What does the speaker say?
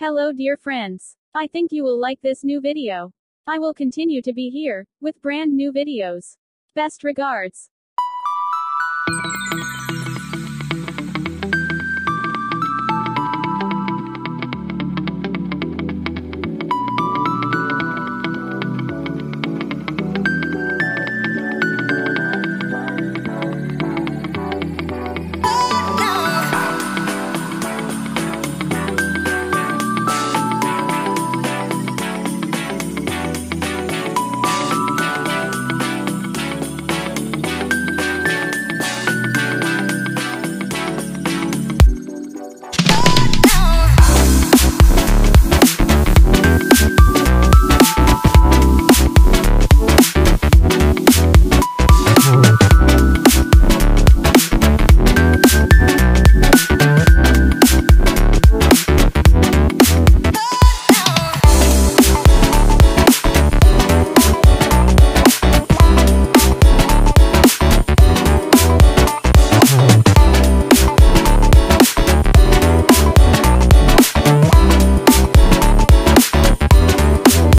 Hello dear friends. I think you will like this new video. I will continue to be here, with brand new videos. Best regards.